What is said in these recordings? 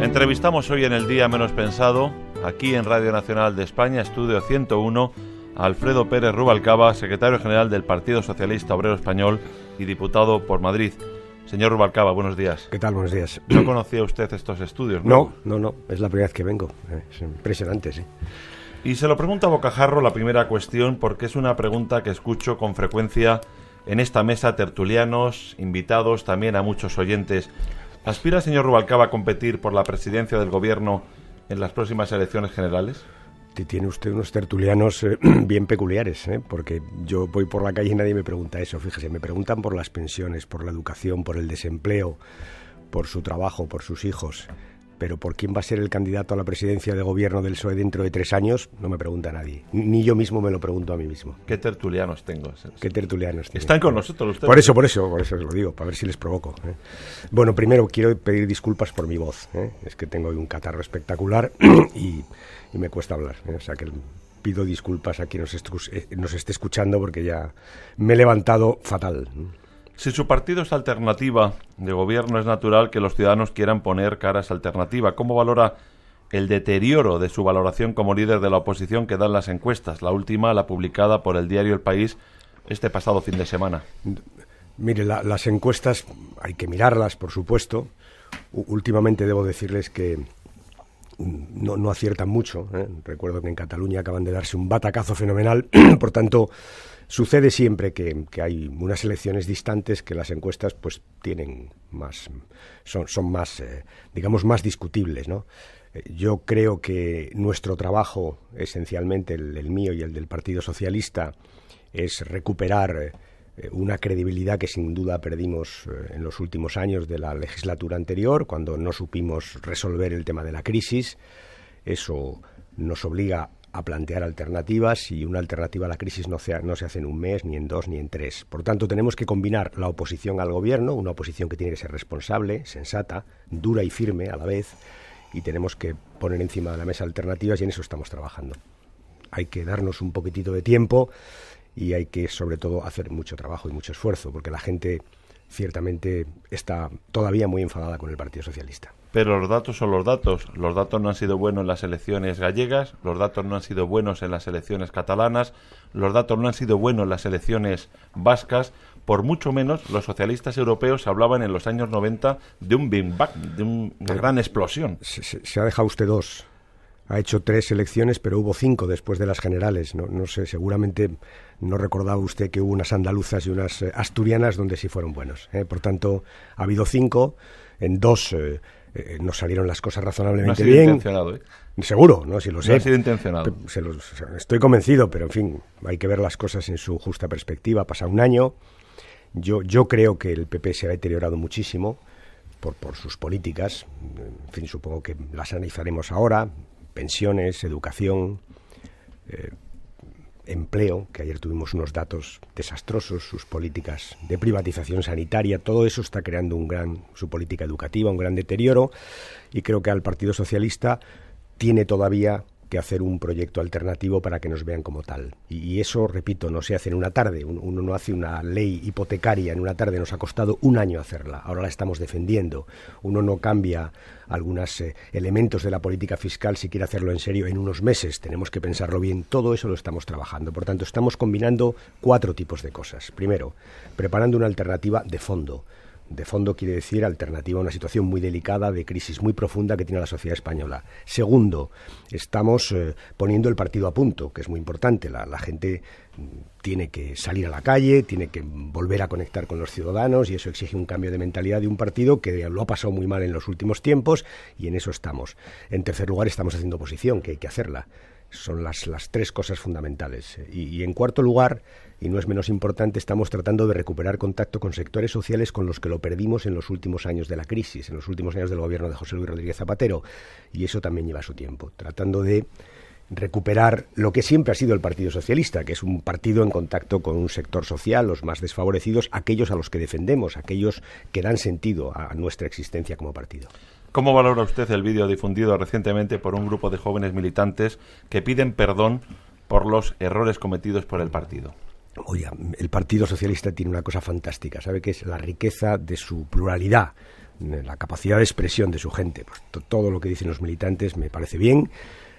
Entrevistamos hoy en el Día Menos Pensado, aquí en Radio Nacional de España, Estudio 101, a Alfredo Pérez Rubalcaba, secretario general del Partido Socialista Obrero Español y diputado por Madrid. Señor Rubalcaba, buenos días. ¿Qué tal? Buenos días. ¿No conocía usted estos estudios, no? No, es la primera vez que vengo. Es impresionante, sí. Y se lo pregunta a bocajarro la primera cuestión, porque es una pregunta que escucho con frecuencia en esta mesa, tertulianos, invitados, también a muchos oyentes. ¿Aspira, señor Rubalcaba, a competir por la presidencia del gobierno en las próximas elecciones generales? Tiene usted unos tertulianos bien peculiares, porque yo voy por la calle y nadie me pregunta eso. Fíjese, me preguntan por las pensiones, por la educación, por el desempleo, por su trabajo, por sus hijos. Pero por quién va a ser el candidato a la presidencia de gobierno del PSOE dentro de 3 años, no me pregunta nadie. Ni yo mismo me lo pregunto a mí mismo. ¿Qué tertulianos tengo? ¿Qué tertulianos tiene? Están con nosotros ustedes. Por eso os lo digo, para ver si les provoco. Bueno, primero quiero pedir disculpas por mi voz. Es que tengo hoy un catarro espectacular y me cuesta hablar. O sea que pido disculpas a quien nos esté escuchando porque ya me he levantado fatal. Si su partido es alternativa de gobierno, es natural que los ciudadanos quieran poner cara a esa alternativa. ¿Cómo valora el deterioro de su valoración como líder de la oposición que dan las encuestas? La última, la publicada por el diario El País este pasado fin de semana. Mire, las encuestas hay que mirarlas, por supuesto. Últimamente debo decirles que no aciertan mucho. Recuerdo que en Cataluña acaban de darse un batacazo fenomenal. Por tanto, sucede siempre que hay unas elecciones distantes que las encuestas pues tienen son más, digamos, más discutibles, ¿no? Yo creo que nuestro trabajo, esencialmente el mío y el del Partido Socialista, es recuperar una credibilidad que sin duda perdimos en los últimos años de la legislatura anterior, cuando no supimos resolver el tema de la crisis. Eso nos obliga a plantear alternativas, y una alternativa a la crisis no se hace en un mes, ni en 2, ni en 3. Por tanto, tenemos que combinar la oposición al gobierno, una oposición que tiene que ser responsable, sensata, dura y firme a la vez, y tenemos que poner encima de la mesa alternativas, y en eso estamos trabajando. Hay que darnos un poquitito de tiempo y hay que, sobre todo, hacer mucho trabajo y mucho esfuerzo, porque la gente ciertamente está todavía muy enfadada con el Partido Socialista. Pero los datos son los datos. Los datos no han sido buenos en las elecciones gallegas, los datos no han sido buenos en las elecciones catalanas, los datos no han sido buenos en las elecciones vascas. Por mucho menos, los socialistas europeos hablaban en los años 90 de un Big Bang, de una gran explosión. Se ha dejado usted 2. Ha hecho 3 elecciones, pero hubo 5 después de las generales. No sé, seguramente no recordaba usted que hubo unas andaluzas y unas asturianas donde sí fueron buenos. Por tanto, ha habido 5, en 2 nos salieron las cosas razonablemente bien. No ha sido intencionado, Seguro, ¿no? Si lo sé. No ha sido intencionado. Estoy convencido, pero en fin, hay que ver las cosas en su justa perspectiva. Ha pasado un año. Yo creo que el PP se ha deteriorado muchísimo por sus políticas. En fin, supongo que las analizaremos ahora. Pensiones, educación, empleo, que ayer tuvimos unos datos desastrosos, sus políticas de privatización sanitaria, todo eso está creando su política educativa, un gran deterioro, y creo que al Partido Socialista tiene todavía que hacer un proyecto alternativo para que nos vean como tal. Y eso, repito, no se hace en una tarde. Uno no hace una ley hipotecaria en una tarde. Nos ha costado 1 año hacerla. Ahora la estamos defendiendo. Uno no cambia algunos elementos de la política fiscal si quiere hacerlo en serio en unos meses. Tenemos que pensarlo bien. Todo eso lo estamos trabajando. Por tanto, estamos combinando 4 tipos de cosas. Primero, preparando una alternativa de fondo. De fondo quiere decir alternativa a una situación muy delicada, de crisis muy profunda que tiene la sociedad española. Segundo, estamos poniendo el partido a punto, que es muy importante. La gente tiene que salir a la calle, tiene que volver a conectar con los ciudadanos, y eso exige un cambio de mentalidad de un partido que lo ha pasado muy mal en los últimos tiempos, y en eso estamos. En tercer lugar, estamos haciendo oposición, que hay que hacerla. Son las 3 cosas fundamentales. Y en cuarto lugar, y no es menos importante, estamos tratando de recuperar contacto con sectores sociales con los que lo perdimos en los últimos años de la crisis, en los últimos años del gobierno de José Luis Rodríguez Zapatero, y eso también lleva su tiempo, tratando de recuperar lo que siempre ha sido el Partido Socialista, que es un partido en contacto con un sector social, los más desfavorecidos, aquellos a los que defendemos, aquellos que dan sentido a nuestra existencia como partido. ¿Cómo valora usted el vídeo difundido recientemente por un grupo de jóvenes militantes que piden perdón por los errores cometidos por el partido? Oye, el Partido Socialista tiene una cosa fantástica, ¿sabe qué es? La riqueza de su pluralidad, la capacidad de expresión de su gente. Pues todo lo que dicen los militantes me parece bien.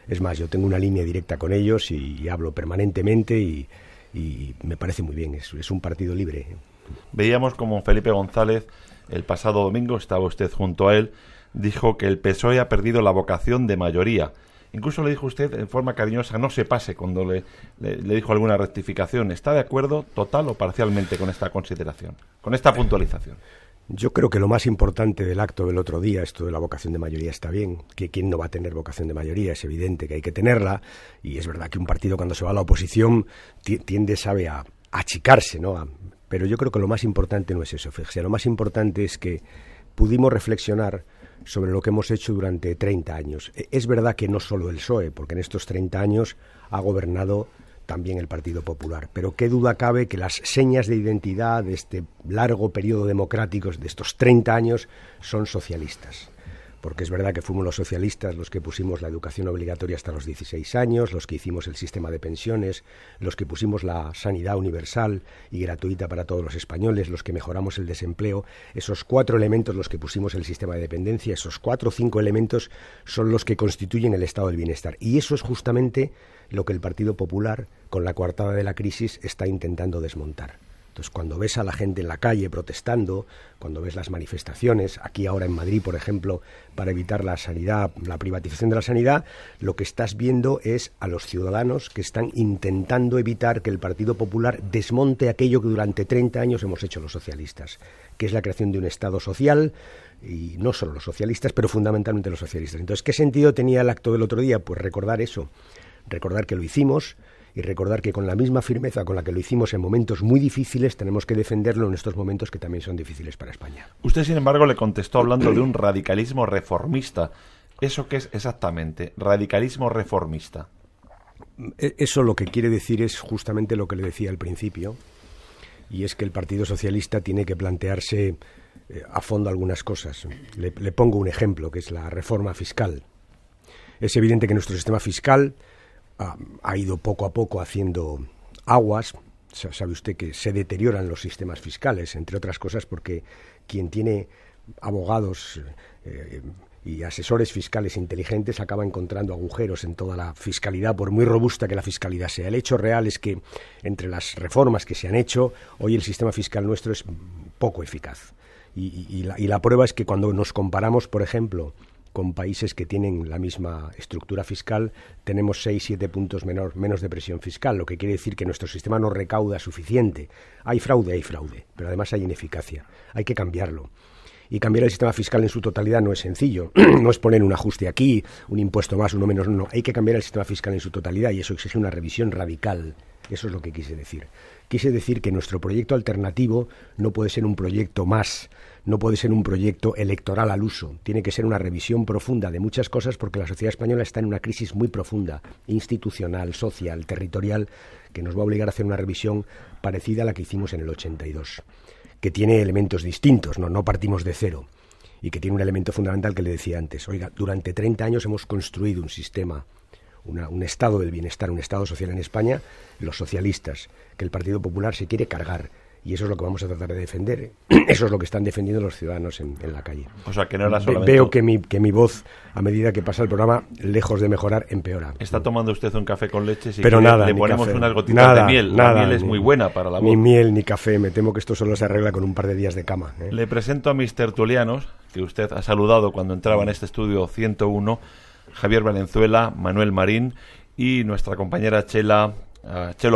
Es más, yo tengo una línea directa con ellos y hablo permanentemente y me parece muy bien. Es un partido libre. Veíamos como Felipe González, el pasado domingo, estaba usted junto a él, dijo que el PSOE ha perdido la vocación de mayoría. Incluso le dijo usted en forma cariñosa, no se pase cuando le dijo alguna rectificación. ¿Está de acuerdo total o parcialmente con esta consideración, con esta puntualización? Yo creo que lo más importante del acto del otro día, esto de la vocación de mayoría está bien, que quién no va a tener vocación de mayoría, es evidente que hay que tenerla, y es verdad que un partido cuando se va a la oposición tiende, sabe, a achicarse, ¿no? Pero yo creo que lo más importante no es eso, fíjese, lo más importante es que pudimos reflexionar sobre lo que hemos hecho durante 30 años. Es verdad que no solo el PSOE, porque en estos 30 años ha gobernado también el Partido Popular, pero qué duda cabe que las señas de identidad de este largo periodo democrático, de estos 30 años, son socialistas. Porque es verdad que fuimos los socialistas los que pusimos la educación obligatoria hasta los 16 años, los que hicimos el sistema de pensiones, los que pusimos la sanidad universal y gratuita para todos los españoles, los que mejoramos el desempleo. Esos 4 elementos los que pusimos el sistema de dependencia, esos 4 o 5 elementos son los que constituyen el estado del bienestar. Y eso es justamente lo que el Partido Popular, con la coartada de la crisis, está intentando desmontar. Entonces, cuando ves a la gente en la calle protestando, cuando ves las manifestaciones, aquí ahora en Madrid, por ejemplo, para evitar la sanidad, la privatización de la sanidad, lo que estás viendo es a los ciudadanos que están intentando evitar que el Partido Popular desmonte aquello que durante 30 años hemos hecho los socialistas, que es la creación de un Estado social, y no solo los socialistas, pero fundamentalmente los socialistas. Entonces, ¿qué sentido tenía el acto del otro día? Pues recordar eso, recordar que lo hicimos, y recordar que con la misma firmeza con la que lo hicimos en momentos muy difíciles, tenemos que defenderlo en estos momentos que también son difíciles para España. Usted, sin embargo, le contestó hablando de un radicalismo reformista. ¿Eso qué es exactamente? Radicalismo reformista. Eso lo que quiere decir es justamente lo que le decía al principio, y es que el Partido Socialista tiene que plantearse a fondo algunas cosas. Le pongo un ejemplo, que es la reforma fiscal. Es evidente que nuestro sistema fiscal ha ido poco a poco haciendo aguas. Sabe usted que se deterioran los sistemas fiscales, entre otras cosas porque quien tiene abogados y asesores fiscales inteligentes acaba encontrando agujeros en toda la fiscalidad, por muy robusta que la fiscalidad sea. El hecho real es que entre las reformas que se han hecho, hoy el sistema fiscal nuestro es poco eficaz. Y la prueba es que cuando nos comparamos, por ejemplo, con países que tienen la misma estructura fiscal, tenemos 6-7 puntos menos de presión fiscal, lo que quiere decir que nuestro sistema no recauda suficiente. Hay fraude, pero además hay ineficacia. Hay que cambiarlo. Y cambiar el sistema fiscal en su totalidad no es sencillo. No es poner un ajuste aquí, un impuesto más, uno menos, no. Hay que cambiar el sistema fiscal en su totalidad y eso exige una revisión radical. Eso es lo que quise decir. Quise decir que nuestro proyecto alternativo no puede ser un proyecto más, no puede ser un proyecto electoral al uso. Tiene que ser una revisión profunda de muchas cosas porque la sociedad española está en una crisis muy profunda, institucional, social, territorial, que nos va a obligar a hacer una revisión parecida a la que hicimos en el 82, que tiene elementos distintos, no partimos de cero, y que tiene un elemento fundamental que le decía antes. Oiga, durante 30 años hemos construido un sistema, un estado del bienestar, un estado social en España, los socialistas, que el Partido Popular se quiere cargar. Y eso es lo que vamos a tratar de defender. Eso es lo que están defendiendo los ciudadanos en la calle. O sea, que no era solamente... Veo que mi voz, a medida que pasa el programa, lejos de mejorar, empeora. Está tomando usted un café con leche, si pero nada, le ponemos café. Unas gotitas de miel. La miel es muy buena para la voz. Ni miel ni café, me temo que esto solo se arregla con un par de días de cama. Le presento a mis tertulianos, que usted ha saludado cuando entraba en este estudio 101, Javier Valenzuela, Manuel Marín y nuestra compañera Chelo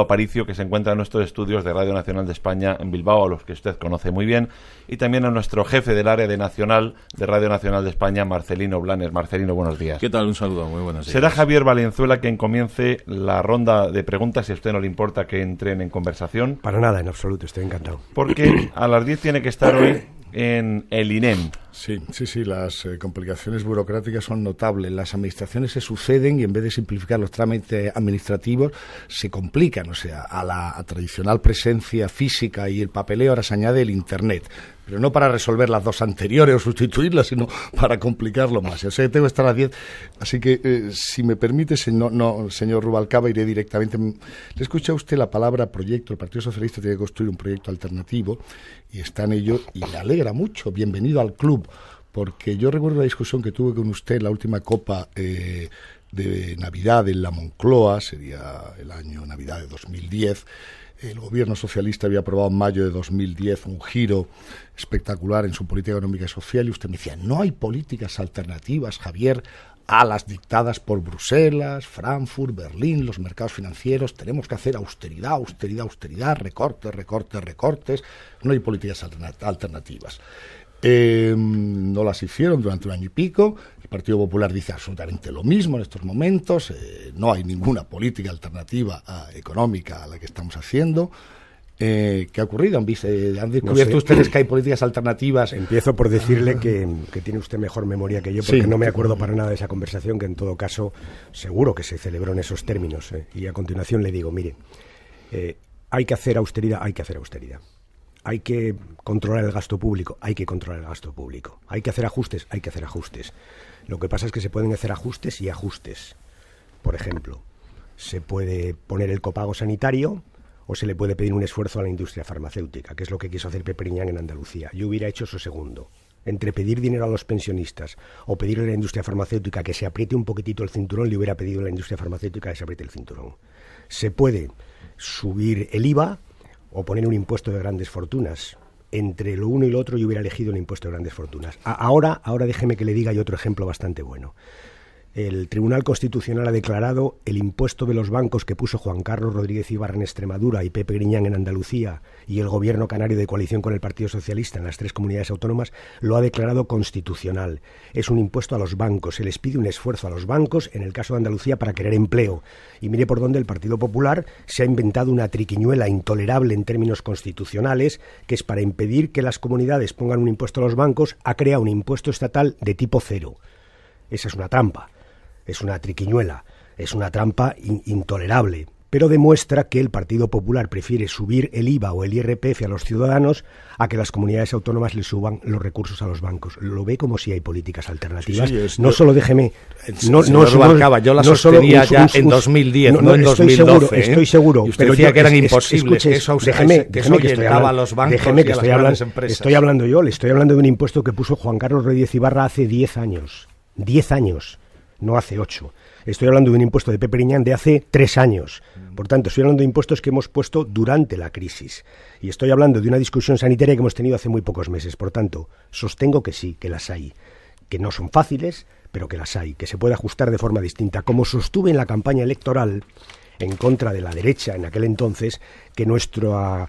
Aparicio, que se encuentra en nuestros estudios de Radio Nacional de España en Bilbao, a los que usted conoce muy bien, y también a nuestro jefe del área de Radio Nacional de España, Marcelino Blanes. Marcelino, buenos días. ¿Qué tal? Un saludo, muy buenos días. Será Javier Valenzuela quien comience la ronda de preguntas, si a usted no le importa que entren en conversación. Para nada, en absoluto, estoy encantado. Porque a las 10 tiene que estar hoy en el INEM. Sí, las complicaciones burocráticas son notables. Las administraciones se suceden y en vez de simplificar los trámites administrativos se complican. O sea, a la tradicional presencia física y el papeleo ahora se añade el Internet. Pero no para resolver las dos anteriores o sustituirlas, sino para complicarlo más. O sea, tengo que estar a las 10. Así que, si me permite, señor Rubalcaba, iré directamente. Le escucha usted la palabra proyecto. El Partido Socialista tiene que construir un proyecto alternativo y está en ello y le alegra mucho. Bienvenido al club. porque yo recuerdo la discusión que tuve con usted en la última copa de Navidad en la Moncloa, sería el año Navidad de 2010. El gobierno socialista había aprobado en mayo de 2010 un giro espectacular en su política económica y social, y usted me decía, no hay políticas alternativas, Javier, a las dictadas por Bruselas, Frankfurt, Berlín, los mercados financieros. Tenemos que hacer austeridad, austeridad, austeridad, recortes, recortes, recortes. No hay políticas alternativas. No las hicieron durante un año y pico. El Partido Popular dice absolutamente lo mismo en estos momentos. No hay ninguna política alternativa económica a la que estamos haciendo. ¿Qué ha ocurrido? ¿Han descubierto ustedes que hay políticas alternativas? Empiezo por decirle que tiene usted mejor memoria que yo, porque no me acuerdo para nada de esa conversación, que en todo caso seguro que se celebró en esos términos. Y a continuación le digo, mire, hay que hacer austeridad, hay que hacer austeridad. Hay que controlar el gasto público, hay que controlar el gasto público. Hay que hacer ajustes, hay que hacer ajustes. Lo que pasa es que se pueden hacer ajustes y ajustes. Por ejemplo, se puede poner el copago sanitario o se le puede pedir un esfuerzo a la industria farmacéutica, que es lo que quiso hacer Pepe Griñán en Andalucía. Yo hubiera hecho eso segundo. Entre pedir dinero a los pensionistas o pedirle a la industria farmacéutica que se apriete un poquitito el cinturón, le hubiera pedido a la industria farmacéutica que se apriete el cinturón. Se puede subir el IVA o poner un impuesto de grandes fortunas. Entre lo uno y lo otro yo hubiera elegido un impuesto de grandes fortunas. Ahora déjeme que le diga yo otro ejemplo bastante bueno. El Tribunal Constitucional ha declarado el impuesto de los bancos que puso Juan Carlos Rodríguez Ibarra en Extremadura y Pepe Griñán en Andalucía y el gobierno canario de coalición con el Partido Socialista en las 3 comunidades autónomas, lo ha declarado constitucional. Es un impuesto a los bancos. Se les pide un esfuerzo a los bancos, en el caso de Andalucía, para crear empleo. Y mire por dónde el Partido Popular se ha inventado una triquiñuela intolerable en términos constitucionales, que es para impedir que las comunidades pongan un impuesto a los bancos, ha creado un impuesto estatal de tipo cero. Esa es una trampa. Es una triquiñuela, es una trampa intolerable, pero demuestra que el Partido Popular prefiere subir el IVA o el IRPF a los ciudadanos a que las comunidades autónomas le suban los recursos a los bancos. Lo ve como si hay políticas alternativas. Sí, no solo déjeme... Yo la sostenía ya en 2010, no en 2012. Estoy seguro. Y usted decía que eran imposibles. Déjeme que estoy hablando yo. Le estoy hablando de un impuesto que puso Juan Carlos Rodríguez Ibarra hace 10 años. 10 años. No hace 8. Estoy hablando de un impuesto de Pepe Griñán de hace 3 años. Por tanto, estoy hablando de impuestos que hemos puesto durante la crisis. Y estoy hablando de una discusión sanitaria que hemos tenido hace muy pocos meses. Por tanto, sostengo que sí, que las hay. Que no son fáciles, pero que las hay. Que se puede ajustar de forma distinta. Como sostuve en la campaña electoral en contra de la derecha en aquel entonces, que nuestro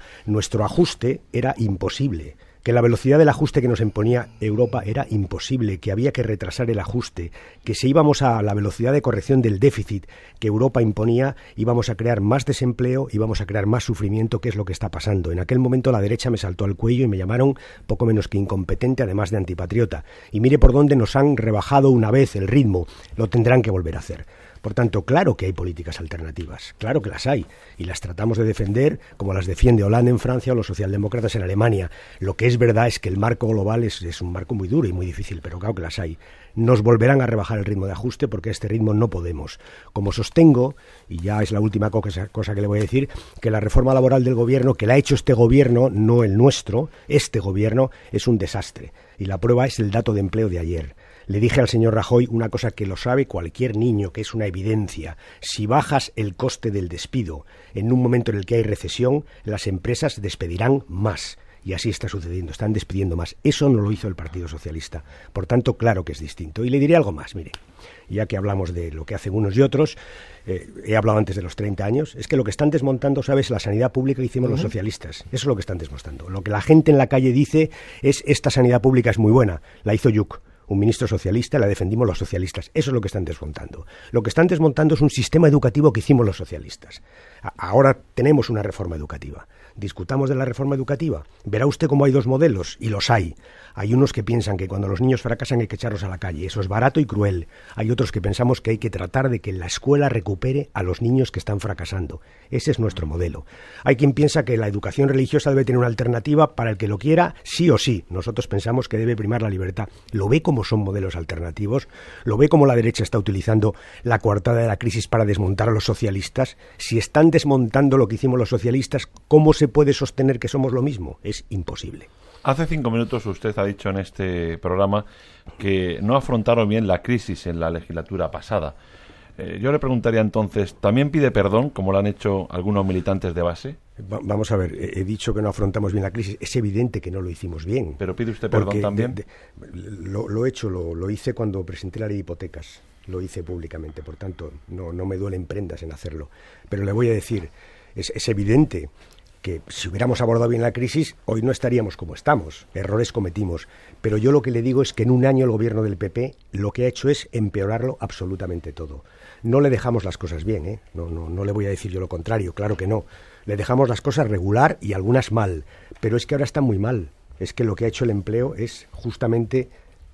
ajuste era imposible. Que la velocidad del ajuste que nos imponía Europa era imposible, que había que retrasar el ajuste, que si íbamos a la velocidad de corrección del déficit que Europa imponía, íbamos a crear más desempleo, íbamos a crear más sufrimiento, que es lo que está pasando. En aquel momento la derecha me saltó al cuello y me llamaron poco menos que incompetente, además de antipatriota. Y mire por dónde nos han rebajado una vez el ritmo, lo tendrán que volver a hacer. Por tanto, claro que hay políticas alternativas, claro que las hay, y las tratamos de defender como las defiende Hollande en Francia o los socialdemócratas en Alemania. Lo que es verdad es que el marco global es un marco muy duro y muy difícil, pero claro que las hay. Nos volverán a rebajar el ritmo de ajuste porque a este ritmo no podemos. Como sostengo, y ya es la última cosa que le voy a decir, que la reforma laboral del gobierno, que la ha hecho este gobierno, no el nuestro, este gobierno, es un desastre. Y la prueba es el dato de empleo de ayer. Le dije al señor Rajoy una cosa que lo sabe cualquier niño, que es una evidencia. Si bajas el coste del despido en un momento en el que hay recesión, las empresas despedirán más. Y así está sucediendo, están despidiendo más. Eso no lo hizo el Partido Socialista. Por tanto, claro que es distinto. Y le diré algo más, mire, ya que hablamos de lo que hacen unos y otros, he hablado antes de los 30 años, es que lo que están desmontando, ¿sabes?, la sanidad pública que hicimos los socialistas. Eso es lo que están desmontando. Lo que la gente en la calle dice es, esta sanidad pública es muy buena, la hizo Lluc, un ministro socialista, la defendimos los socialistas. Eso es lo que están desmontando. Lo que están desmontando es un sistema educativo que hicimos los socialistas. Ahora tenemos una reforma educativa. Discutamos de la reforma educativa. Verá usted cómo hay dos modelos, y los hay. Hay unos que piensan que cuando los niños fracasan hay que echarlos a la calle. Eso es barato y cruel. Hay otros que pensamos que hay que tratar de que la escuela recupere a los niños que están fracasando. Ese es nuestro modelo. Hay quien piensa que la educación religiosa debe tener una alternativa para el que lo quiera, sí o sí. Nosotros pensamos que debe primar la libertad. ¿Lo ve como son modelos alternativos? ¿Lo ve como la derecha está utilizando la coartada de la crisis para desmontar a los socialistas? Si están desmontando lo que hicimos los socialistas, ¿cómo se puede sostener que somos lo mismo? Es imposible. Hace 5 minutos usted ha dicho en este programa que no afrontaron bien la crisis en la legislatura pasada. Yo le preguntaría entonces, ¿también pide perdón, como lo han hecho algunos militantes de base? Vamos a ver, he dicho que no afrontamos bien la crisis. Es evidente que no lo hicimos bien. ¿Pero pide usted perdón también? Lo hice cuando presenté la ley de hipotecas. Lo hice públicamente, por tanto, no me duelen prendas en hacerlo. Pero le voy a decir, es evidente que si hubiéramos abordado bien la crisis, hoy no estaríamos como estamos. Errores cometimos. Pero yo lo que le digo es que en un año el gobierno del PP lo que ha hecho es empeorarlo absolutamente todo. No le dejamos las cosas bien, ¿eh? No le voy a decir yo lo contrario, claro que no. Le dejamos las cosas regular y algunas mal. Pero es que ahora están muy mal. Es que lo que ha hecho el empleo es justamente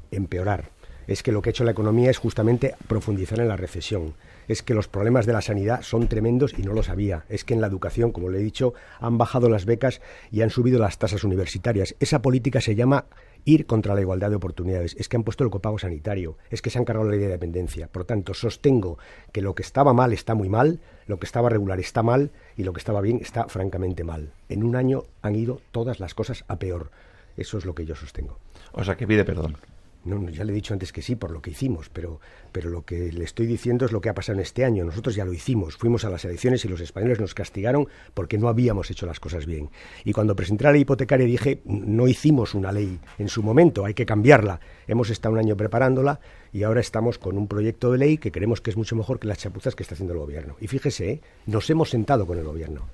empeorar. Es que lo que ha hecho la economía es justamente profundizar en la recesión. Es que los problemas de la sanidad son tremendos y no lo sabía. Es que en la educación, como le he dicho, han bajado las becas y han subido las tasas universitarias. Esa política se llama ir contra la igualdad de oportunidades. Es que han puesto el copago sanitario. Es que se han cargado la ley de dependencia. Por lo tanto, sostengo que lo que estaba mal está muy mal, lo que estaba regular está mal y lo que estaba bien está francamente mal. En un año han ido todas las cosas a peor. Eso es lo que yo sostengo. O sea, que pide perdón. No, ya le he dicho antes que sí por lo que hicimos, pero lo que le estoy diciendo es lo que ha pasado en este año. Nosotros ya lo hicimos, fuimos a las elecciones y los españoles nos castigaron porque no habíamos hecho las cosas bien. Y cuando presenté la ley hipotecaria dije, no hicimos una ley en su momento, hay que cambiarla. Hemos estado un año preparándola y ahora estamos con un proyecto de ley que creemos que es mucho mejor que las chapuzas que está haciendo el gobierno. Y fíjese, nos hemos sentado con el gobierno.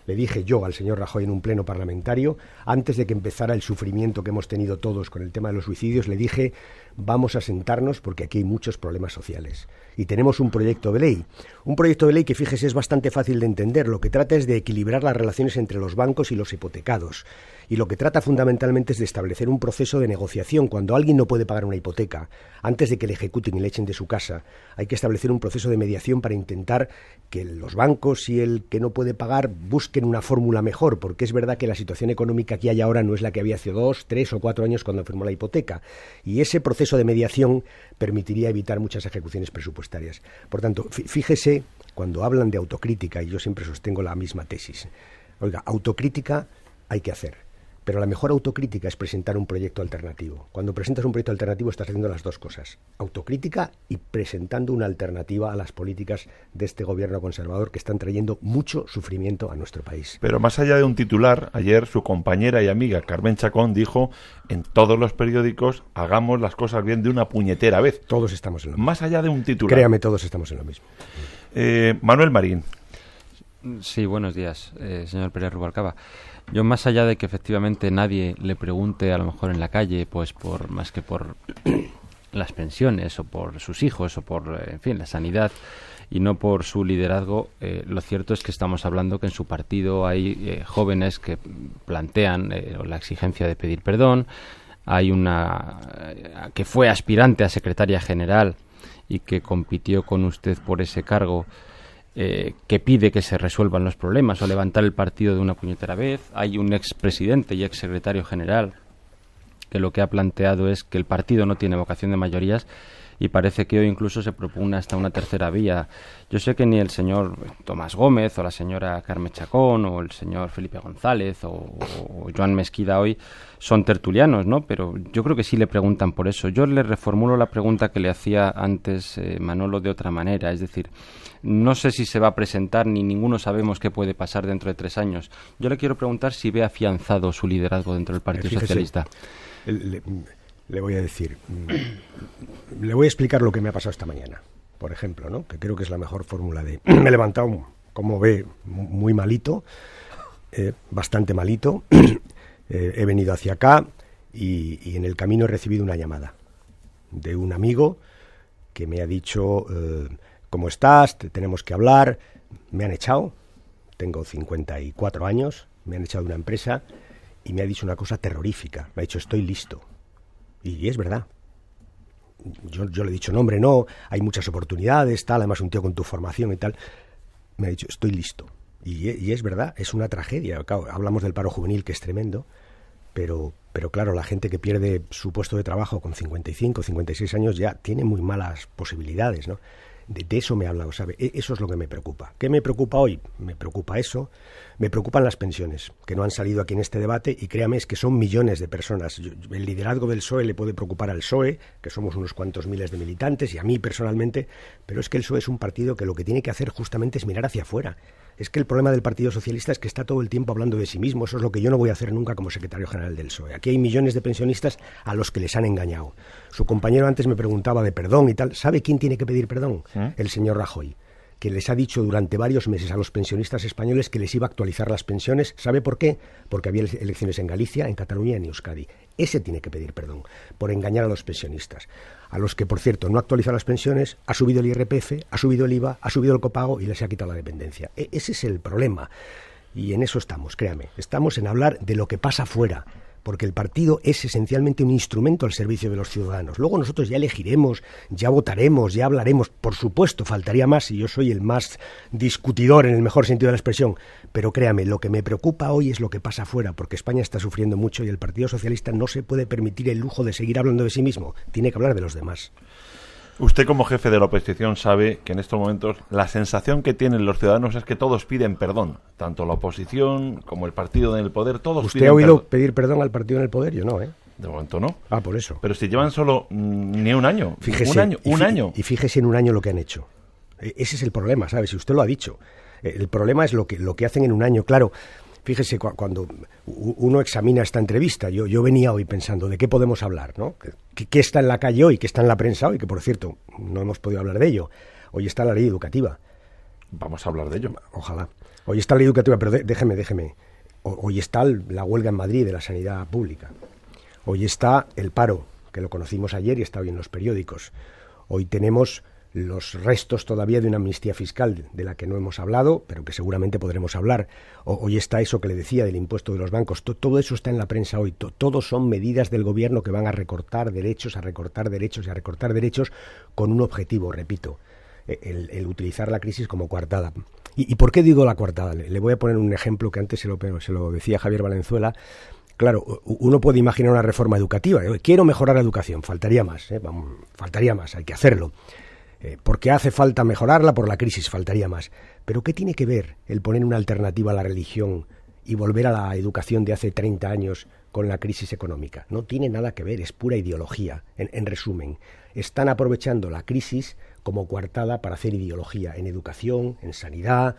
Le dije yo al señor Rajoy en un pleno parlamentario, antes de que empezara el sufrimiento que hemos tenido todos con el tema de los suicidios, le dije, vamos a sentarnos porque aquí hay muchos problemas sociales. Y tenemos un proyecto de ley. Un proyecto de ley que, fíjese, es bastante fácil de entender. Lo que trata es de equilibrar las relaciones entre los bancos y los hipotecados. Y lo que trata fundamentalmente es de establecer un proceso de negociación. Cuando alguien no puede pagar una hipoteca, antes de que le ejecuten y le echen de su casa, hay que establecer un proceso de mediación para intentar que los bancos y el que no puede pagar busquen una fórmula mejor, porque es verdad que la situación económica que hay ahora no es la que había hace 2, 3 o 4 años cuando firmó la hipoteca. Y ese proceso de mediación permitiría evitar muchas ejecuciones presupuestarias. Por tanto, fíjese, cuando hablan de autocrítica, y yo siempre sostengo la misma tesis, oiga, autocrítica hay que hacer. Pero la mejor autocrítica es presentar un proyecto alternativo. Cuando presentas un proyecto alternativo estás haciendo las dos cosas. Autocrítica y presentando una alternativa a las políticas de este gobierno conservador que están trayendo mucho sufrimiento a nuestro país. Pero más allá de un titular, ayer su compañera y amiga Carmen Chacón dijo en todos los periódicos, hagamos las cosas bien de una puñetera vez. Todos estamos en lo mismo. Más allá de un titular. Créame, todos estamos en lo mismo. Manuel Marín. Sí, buenos días, señor Pérez Rubalcaba. Yo, más allá de que efectivamente nadie le pregunte a lo mejor en la calle, pues por más que por las pensiones o por sus hijos o por, en fin, la sanidad y no por su liderazgo, lo cierto es que estamos hablando que en su partido hay jóvenes que plantean la exigencia de pedir perdón. Hay una que fue aspirante a secretaria general y que compitió con usted por ese cargo, que pide que se resuelvan los problemas o levantar el partido de una puñetera vez. Hay un expresidente y exsecretario general que lo que ha planteado es que el partido no tiene vocación de mayorías y parece que hoy incluso se propone hasta una tercera vía. Yo sé que ni el señor Tomás Gómez o la señora Carmen Chacón o el señor Felipe González o Joan Mesquida hoy son tertulianos, ¿no? Pero yo creo que sí le preguntan por eso. Yo le reformulo la pregunta que le hacía antes Manolo de otra manera, es decir, no sé si se va a presentar ni ninguno sabemos qué puede pasar dentro de 3 años. Yo le quiero preguntar si ve afianzado su liderazgo dentro del Partido Socialista. Le voy a decir, le voy a explicar lo que me ha pasado esta mañana, por ejemplo, ¿no? Que creo que es la mejor fórmula de... Me he levantado, como ve, muy malito, bastante malito, he venido hacia acá y en el camino he recibido una llamada de un amigo que me ha dicho, ¿cómo estás? Tenemos que hablar. Me han echado, tengo 54 años, me han echado de una empresa y me ha dicho una cosa terrorífica, me ha dicho, estoy listo. Y es verdad. Yo le he dicho, no, hombre, no, hay muchas oportunidades, tal, además un tío con tu formación y tal. Me ha dicho, estoy listo. Y es verdad, es una tragedia. Claro, hablamos del paro juvenil, que es tremendo, pero claro, la gente que pierde su puesto de trabajo con 55, 56 años ya tiene muy malas posibilidades, ¿no? De eso me ha hablado, ¿sabe? Eso es lo que me preocupa. ¿Qué me preocupa hoy? Me preocupa eso. Me preocupan las pensiones, que no han salido aquí en este debate, y créame, es que son millones de personas. El liderazgo del PSOE le puede preocupar al PSOE, que somos unos cuantos miles de militantes, y a mí personalmente, pero es que el PSOE es un partido que lo que tiene que hacer justamente es mirar hacia afuera. Es que el problema del Partido Socialista es que está todo el tiempo hablando de sí mismo. Eso es lo que yo no voy a hacer nunca como secretario general del PSOE. Aquí hay millones de pensionistas a los que les han engañado. Su compañero antes me preguntaba de perdón y tal. ¿Sabe quién tiene que pedir perdón? El señor Rajoy, que les ha dicho durante varios meses a los pensionistas españoles que les iba a actualizar las pensiones. ¿Sabe por qué? Porque había elecciones en Galicia, en Cataluña y en Euskadi. Ese tiene que pedir perdón por engañar a los pensionistas, a los que, por cierto, no ha actualizado las pensiones, ha subido el IRPF, ha subido el IVA, ha subido el copago y les ha quitado la dependencia. Ese es el problema. Y en eso estamos, créame. Estamos en hablar de lo que pasa fuera, porque el partido es esencialmente un instrumento al servicio de los ciudadanos. Luego nosotros ya elegiremos, ya votaremos, ya hablaremos. Por supuesto, faltaría más, y yo soy el más discutidor en el mejor sentido de la expresión. Pero créame, lo que me preocupa hoy es lo que pasa afuera, porque España está sufriendo mucho y el Partido Socialista no se puede permitir el lujo de seguir hablando de sí mismo. Tiene que hablar de los demás. Usted, como jefe de la oposición, sabe que en estos momentos la sensación que tienen los ciudadanos es que todos piden perdón. Tanto la oposición como el partido en el poder, todos piden ¿Usted perdón. ha oído pedir perdón al partido en el poder? Yo no, ¿eh? De momento no. Ah, por eso. Pero si llevan solo ni un año. Fíjese, un año. Y fíjese en un año lo que han hecho. Ese es el problema, ¿sabes? Si usted lo ha dicho. El problema es lo que hacen en un año. Claro, fíjese, cuando uno examina esta entrevista, yo venía hoy pensando de qué podemos hablar, ¿no? ¿Qué está en la calle hoy? ¿Qué está en la prensa hoy? Que, por cierto, no hemos podido hablar de ello. Hoy está la ley educativa. Vamos a hablar de ello. Ojalá. Hoy está la ley educativa, pero déjeme. Hoy está la huelga en Madrid de la sanidad pública. Hoy está el paro, que lo conocimos ayer y está hoy en los periódicos. Hoy tenemos los restos todavía de una amnistía fiscal de la que no hemos hablado, pero que seguramente podremos hablar. Hoy está eso que le decía del impuesto de los bancos. Todo eso está en la prensa hoy. Todo son medidas del gobierno que van a recortar derechos, con un objetivo, repito, el utilizar la crisis como coartada. ¿Y por qué digo la coartada? Le voy a poner un ejemplo que antes se lo decía Javier Valenzuela. Claro, uno puede imaginar una reforma educativa. Quiero mejorar la educación, faltaría más, hay que hacerlo. Porque hace falta mejorarla por la crisis, faltaría más. Pero ¿qué tiene que ver el poner una alternativa a la religión y volver a la educación de hace 30 años con la crisis económica? No tiene nada que ver, es pura ideología. En resumen, están aprovechando la crisis como coartada para hacer ideología en educación, en sanidad,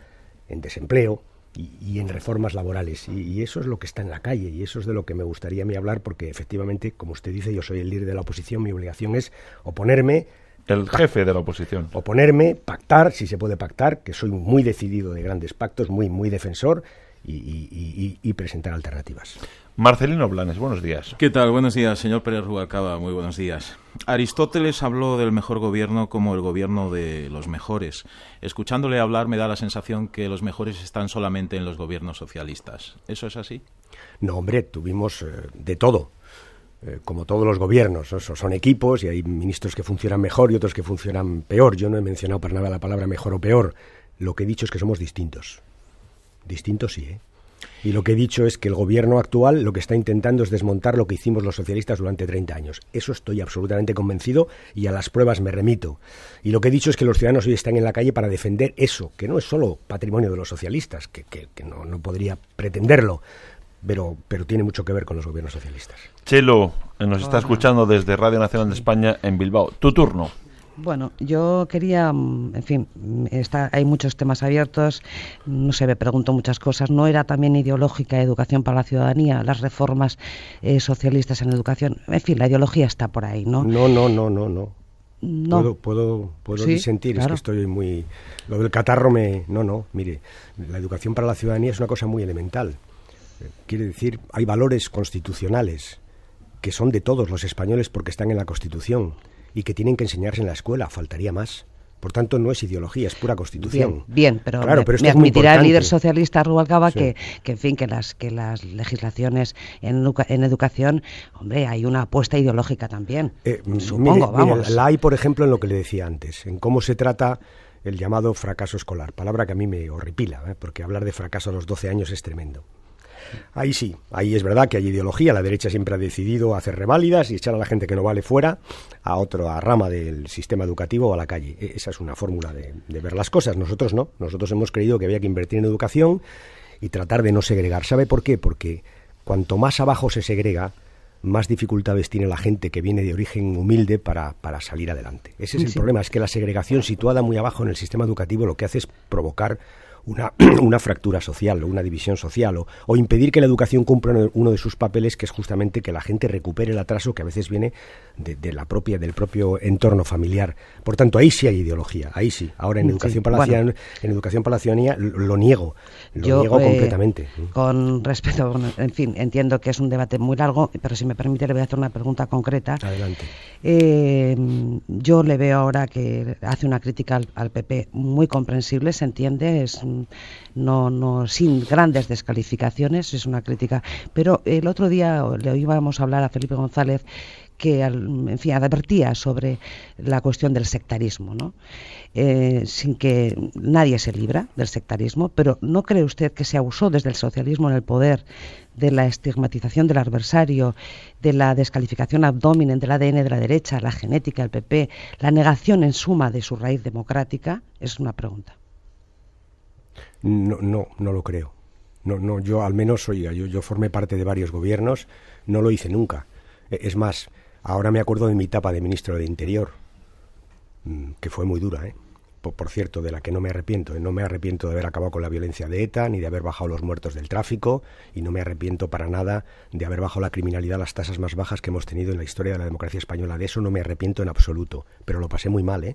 en desempleo y en reformas laborales. Y eso es lo que está en la calle, y eso es de lo que me gustaría a mí hablar, porque efectivamente, como usted dice, yo soy el líder de la oposición, mi obligación es oponerme. El jefe de la oposición. Oponerme, pactar, si se puede pactar, que soy muy decidido de grandes pactos, muy defensor, y presentar alternativas. Marcelino Blanes, buenos días. ¿Qué tal? Buenos días, señor Pérez Rubalcaba, muy buenos días. Aristóteles habló del mejor gobierno como el gobierno de los mejores. Escuchándole hablar me da la sensación que los mejores están solamente en los gobiernos socialistas. ¿Eso es así? No, hombre, tuvimos de todo. Como todos los gobiernos, son equipos y hay ministros que funcionan mejor y otros que funcionan peor. Yo no he mencionado para nada la palabra mejor o peor. Lo que he dicho es que somos distintos. Distintos sí, ¿eh? Y lo que he dicho es que el gobierno actual lo que está intentando es desmontar lo que hicimos los socialistas durante 30 años. Eso estoy absolutamente convencido y a las pruebas me remito. Y lo que he dicho es que los ciudadanos hoy están en la calle para defender eso, que no es solo patrimonio de los socialistas, que no podría pretenderlo, pero tiene mucho que ver con los gobiernos socialistas. Chelo nos está escuchando desde Radio Nacional de España en Bilbao. Tu turno. Bueno, yo quería, en fin, hay muchos temas abiertos, no sé, me pregunto muchas cosas. ¿No era también ideológica educación para la ciudadanía, las reformas socialistas en educación? En fin, la ideología está por ahí, ¿no? No. No. Puedo Sí, disentir, claro. Es que estoy muy... Lo del catarro No, mire, la educación para la ciudadanía es una cosa muy elemental. Quiere decir, hay valores constitucionales que son de todos los españoles porque están en la Constitución y que tienen que enseñarse en la escuela, faltaría más. Por tanto, no es ideología, es pura Constitución. Bien, pero claro, me esto es muy admitirá el líder importante. socialista Rubalcaba Sí. que las legislaciones en educación, hombre, hay una apuesta ideológica también. Supongo, Mire, vamos. la hay, por ejemplo, en lo que le decía antes, en cómo se trata el llamado fracaso escolar, palabra que a mí me horripila, porque hablar de fracaso a los 12 años es tremendo. Ahí sí, ahí es verdad que hay ideología. La derecha siempre ha decidido hacer reválidas y echar a la gente que no vale fuera a otra rama del sistema educativo o a la calle. Esa es una fórmula de ver las cosas. Nosotros no. Nosotros hemos creído que había que invertir en educación y tratar de no segregar. ¿Sabe por qué? Porque cuanto más abajo se segrega, más dificultades tiene la gente que viene de origen humilde para salir adelante. Ese es el problema, es que la segregación situada muy abajo en el sistema educativo lo que hace es provocar una fractura social o una división social o impedir que la educación cumpla uno de sus papeles, que es justamente que la gente recupere el atraso que a veces viene del propio entorno familiar. Por tanto, ahí sí hay ideología, ahí sí. Ahora en educación para la ciudadanía lo niego completamente. Con respeto, en fin, entiendo que es un debate muy largo, pero si me permite le voy a hacer una pregunta concreta. Adelante. Yo le veo ahora que hace una crítica al PP muy comprensible, se entiende, es no sin grandes descalificaciones, es una crítica. Pero el otro día le íbamos a hablar a Felipe González que, en fin, advertía sobre la cuestión del sectarismo, ¿no? Sin que nadie se libra del sectarismo, pero ¿no cree usted que se abusó desde el socialismo en el poder de la estigmatización del adversario, de la descalificación ad hominem del ADN de la derecha, la genética del PP, la negación en suma de su raíz democrática? Es una pregunta. No lo creo. No, yo al menos, oiga, yo formé parte de varios gobiernos, no lo hice nunca. Es más, ahora me acuerdo de mi etapa de ministro de Interior, que fue muy dura, por cierto, de la que no me arrepiento. No me arrepiento de haber acabado con la violencia de ETA, ni de haber bajado los muertos del tráfico, y no me arrepiento para nada de haber bajado la criminalidad a las tasas más bajas que hemos tenido en la historia de la democracia española. De eso no me arrepiento en absoluto, pero lo pasé muy mal,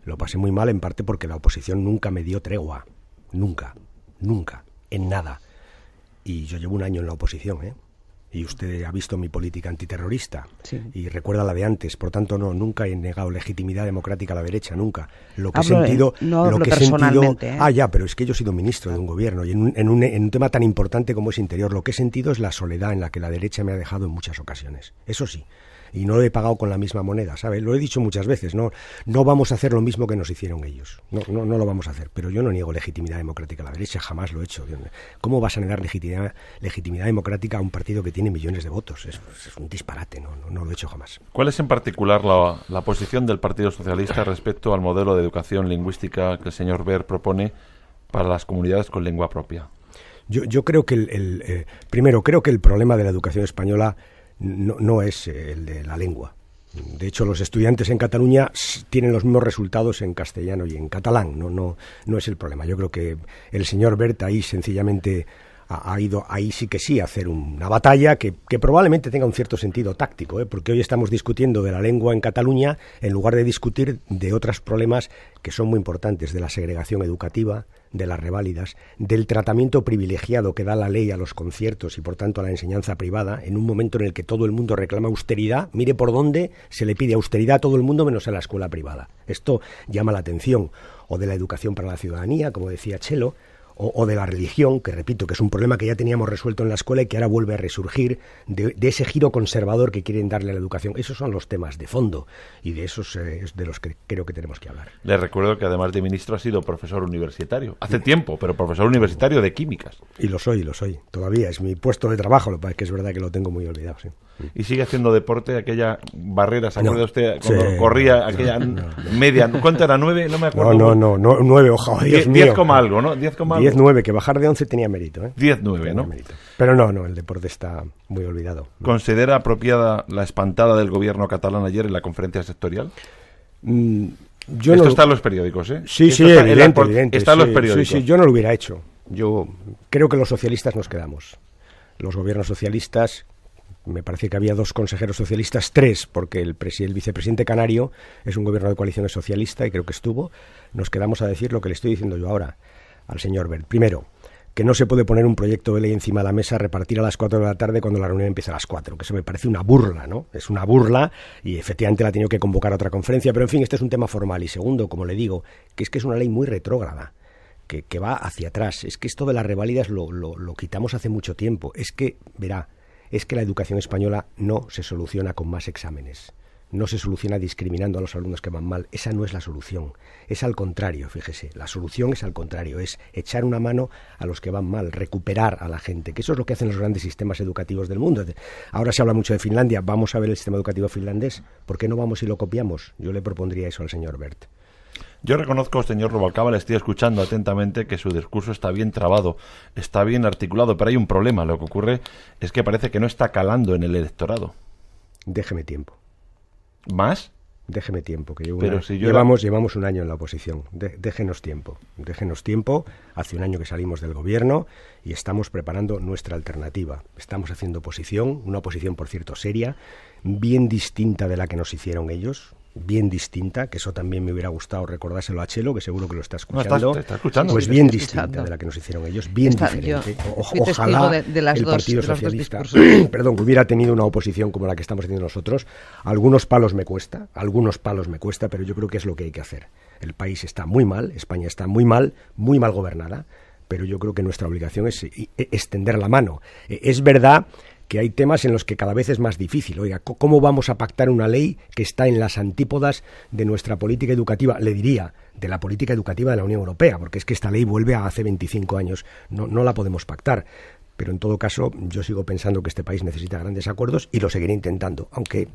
Lo pasé muy mal, en parte porque la oposición nunca me dio tregua. Nunca, en nada. Y yo llevo un año en la oposición, Y usted ha visto mi política antiterrorista, sí, y recuerda la de antes. Por tanto, nunca he negado legitimidad democrática a la derecha, nunca. Lo que he sentido... pero es que yo he sido ministro de un gobierno, y en un tema tan importante como es Interior, lo que he sentido es la soledad en la que la derecha me ha dejado en muchas ocasiones. Eso sí. Y no lo he pagado con la misma moneda, ¿sabe? Lo he dicho muchas veces, no vamos a hacer lo mismo que nos hicieron ellos. No lo vamos a hacer. Pero yo no niego legitimidad democrática a la derecha, jamás lo he hecho. ¿Cómo vas a negar legitimidad democrática a un partido que tiene millones de votos? Es un disparate, no lo he hecho jamás. ¿Cuál es en particular la posición del Partido Socialista respecto al modelo de educación lingüística que el señor Wert propone para las comunidades con lengua propia? Yo creo que primero, creo que el problema de la educación española no es el de la lengua. De hecho, los estudiantes en Cataluña tienen los mismos resultados en castellano y en catalán. No es el problema. Yo creo que el señor Wert ahí sencillamente ha ido ahí sí que sí a hacer una batalla que probablemente tenga un cierto sentido táctico, porque hoy estamos discutiendo de la lengua en Cataluña en lugar de discutir de otros problemas que son muy importantes, de la segregación educativa, de las reválidas, del tratamiento privilegiado que da la ley a los conciertos y por tanto a la enseñanza privada, en un momento en el que todo el mundo reclama austeridad. Mire por dónde se le pide austeridad a todo el mundo menos a la escuela privada. Esto llama la atención. O de la educación para la ciudadanía, como decía Chelo, o de la religión, que repito que es un problema que ya teníamos resuelto en la escuela y que ahora vuelve a resurgir, de ese giro conservador que quieren darle a la educación. Esos son los temas de fondo y de esos es de los que creo que tenemos que hablar. Le recuerdo que además de ministro ha sido profesor universitario, hace tiempo, pero profesor universitario de químicas. Y lo soy, todavía es mi puesto de trabajo, lo que pasa es que es verdad que lo tengo muy olvidado, sí. ¿Y sigue haciendo deporte? Aquella barrera, ¿se acuerda usted cuando corría aquella media? ¿Cuánto era? ¿9? No me acuerdo. No, 9, ojalá, Dios mío. 10 como algo, ¿no? 10,9, que bajar de 11 tenía mérito, 10,9, ¿no? Mérito. Pero no, el deporte está muy olvidado. ¿Considera apropiada la espantada del gobierno catalán ayer en la conferencia sectorial? Esto está en los periódicos, Sí, evidente. Está en los periódicos. Sí, yo no lo hubiera hecho. Yo creo que los socialistas nos quedamos. Los gobiernos socialistas... Me parece que había 2 consejeros socialistas, 3, porque el vicepresidente canario es un gobierno de coaliciones socialista y creo que estuvo. Nos quedamos a decir lo que le estoy diciendo yo ahora al señor Wert. Primero, que no se puede poner un proyecto de ley encima de la mesa, repartir a las 4 de la tarde cuando la reunión empieza a las 4, que eso me parece una burla, ¿no? Es una burla y efectivamente la ha tenido que convocar a otra conferencia, pero en fin, este es un tema formal. Y segundo, como le digo, que es una ley muy retrógrada, que va hacia atrás. Es que esto de las reválidas lo quitamos hace mucho tiempo. Es que la educación española no se soluciona con más exámenes. no se soluciona discriminando a los alumnos que van mal. Esa no es la solución. Es al contrario, fíjese. La solución es al contrario. Es echar una mano a los que van mal, recuperar a la gente, que eso es lo que hacen los grandes sistemas educativos del mundo. Ahora se habla mucho de Finlandia. Vamos a ver el sistema educativo finlandés. ¿Por qué no vamos y lo copiamos? Yo le propondría eso al señor Wert. Yo reconozco, señor Rubalcaba, le estoy escuchando atentamente, que su discurso está bien trabado, está bien articulado, pero hay un problema. Lo que ocurre es que parece que no está calando en el electorado. Déjeme tiempo. ¿Más? Déjeme tiempo, que llevamos un año en la oposición. Déjenos tiempo. Hace un año que salimos del gobierno y estamos preparando nuestra alternativa. Estamos haciendo oposición, una oposición, por cierto, seria, bien distinta de la que nos hicieron ellos. Bien distinta, que eso también me hubiera gustado recordárselo a Chelo, que seguro que lo está escuchando. Está escuchando. Pues bien distinta de la que nos hicieron ellos, bien diferente. Ojalá el Partido Socialista, perdón, hubiera tenido una oposición como la que estamos teniendo nosotros. Algunos palos me cuesta, pero yo creo que es lo que hay que hacer. El país está muy mal, España está muy mal gobernada, pero yo creo que nuestra obligación es extender la mano. Es verdad que hay temas en los que cada vez es más difícil. Oiga, ¿cómo vamos a pactar una ley que está en las antípodas de nuestra política educativa? Le diría, de la política educativa de la Unión Europea, porque es que esta ley vuelve a hace 25 años. No la podemos pactar. Pero en todo caso, yo sigo pensando que este país necesita grandes acuerdos y lo seguiré intentando. Aunque,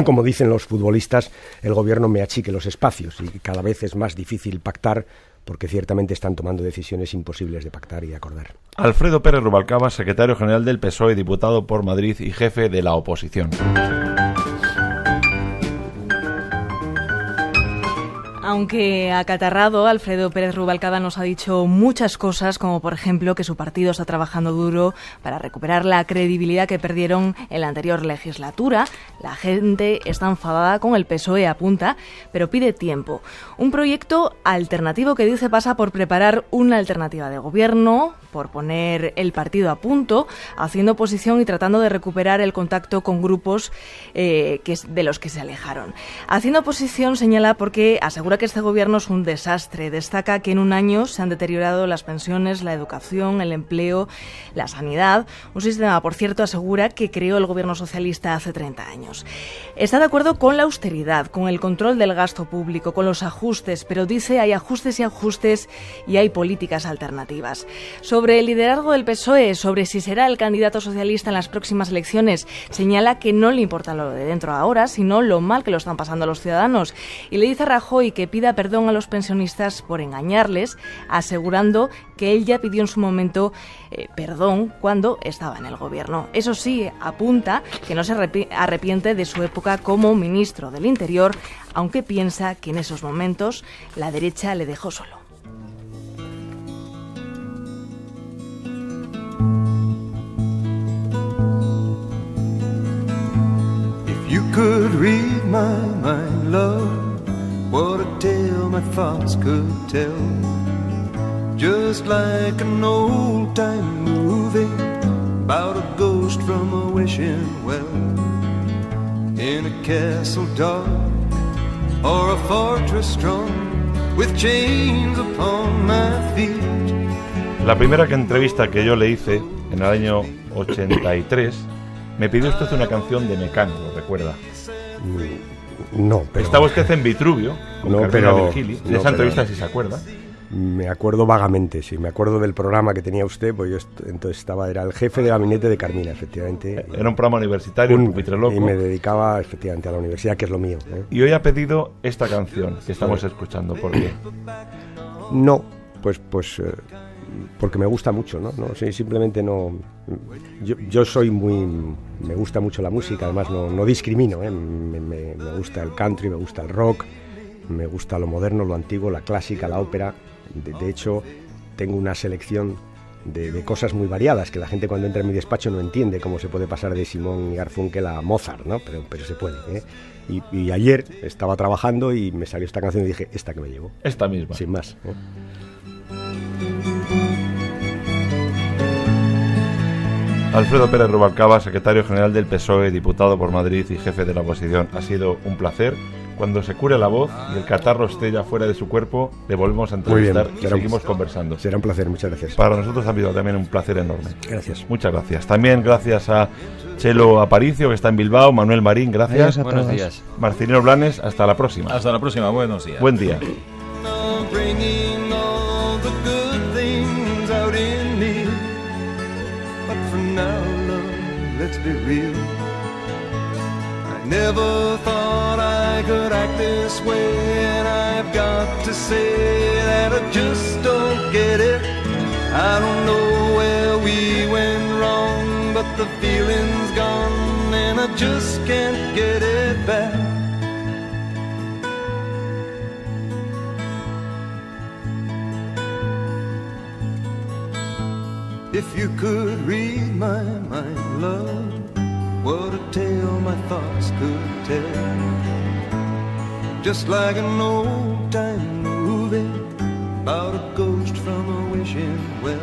como dicen los futbolistas, el gobierno me achique los espacios y cada vez es más difícil pactar, porque ciertamente están tomando decisiones imposibles de pactar y de acordar. Alfredo Pérez Rubalcaba, secretario general del PSOE, diputado por Madrid y jefe de la oposición. Aunque acatarrado, Alfredo Pérez Rubalcaba nos ha dicho muchas cosas, como por ejemplo que su partido está trabajando duro para recuperar la credibilidad que perdieron en la anterior legislatura. La gente está enfadada con el PSOE, apunta, pero pide tiempo. Un proyecto alternativo que dice pasa por preparar una alternativa de gobierno, por poner el partido a punto, haciendo oposición y tratando de recuperar el contacto con grupos de los que se alejaron. Haciendo oposición, señala, porque asegura que este gobierno es un desastre. Destaca que en un año se han deteriorado las pensiones, la educación, el empleo, la sanidad. Un sistema, por cierto, asegura que creó el gobierno socialista hace 30 años. Está de acuerdo con la austeridad, con el control del gasto público, con los ajustes, pero dice hay ajustes y hay políticas alternativas. Sobre el liderazgo del PSOE, sobre si será el candidato socialista en las próximas elecciones, señala que no le importa lo de dentro ahora, sino lo mal que lo están pasando los ciudadanos. Y le dice a Rajoy que pida perdón a los pensionistas por engañarles, asegurando que él ya pidió en su momento perdón cuando estaba en el gobierno. Eso sí, apunta que no se arrepiente de su época como ministro del Interior, aunque piensa que en esos momentos la derecha le dejó solo. If you could read my mind, love, what a tale my thoughts could tell. Just like an old-time movie about a ghost from a wishing well, in a castle dark or a fortress strong with chains upon my feet. La primera entrevista que yo le hice en el año 83, me pidió usted una canción de Mecano, ¿lo recuerda? No, pero... Estaba usted en Vitruvio, con Carmina Virgili. De esa entrevista, si se acuerda. Me acuerdo vagamente, sí. Me acuerdo del programa que tenía usted, pues yo entonces era el jefe de gabinete de Carmina, efectivamente. Era un programa universitario, un pupitre loco. Y me dedicaba, efectivamente, a la universidad, que es lo mío. Y hoy ha pedido esta canción que estamos escuchando. ¿Por qué? No, pues porque me gusta mucho, ¿no? Sí, simplemente no... Yo soy muy... Me gusta mucho la música, además no discrimino, me gusta el country, me gusta el rock, me gusta lo moderno, lo antiguo, la clásica, la ópera. De hecho, tengo una selección de cosas muy variadas, que la gente cuando entra en mi despacho no entiende cómo se puede pasar de Simón y Garfunkel a Mozart, ¿no? Pero se puede, ¿eh? Y ayer estaba trabajando y me salió esta canción y dije, esta que me llevo. Esta misma. Sin más, ¿eh? Alfredo Pérez Rubalcaba, secretario general del PSOE, diputado por Madrid y jefe de la oposición. Ha sido un placer. Cuando se cure la voz y el catarro esté ya fuera de su cuerpo, le volvemos a entrevistar y seguimos conversando. Será un placer, muchas gracias. Para nosotros ha sido también un placer enorme. Gracias. Muchas gracias. También gracias a Chelo Aparicio, que está en Bilbao, Manuel Marín, gracias. Buenos días. Marcelino Blanes, hasta la próxima. Hasta la próxima, buenos días. Buen día. Bringing all the good things out in me. But for now, love, let's be real. I never thought I could act this way, and I've got to say that I just don't get it. I don't know where we went wrong, but the feeling's gone, and I just can't get it back. If you could read my mind, love, what a tale my thoughts could tell. Just like an old-time movie about a ghost from a wishing well.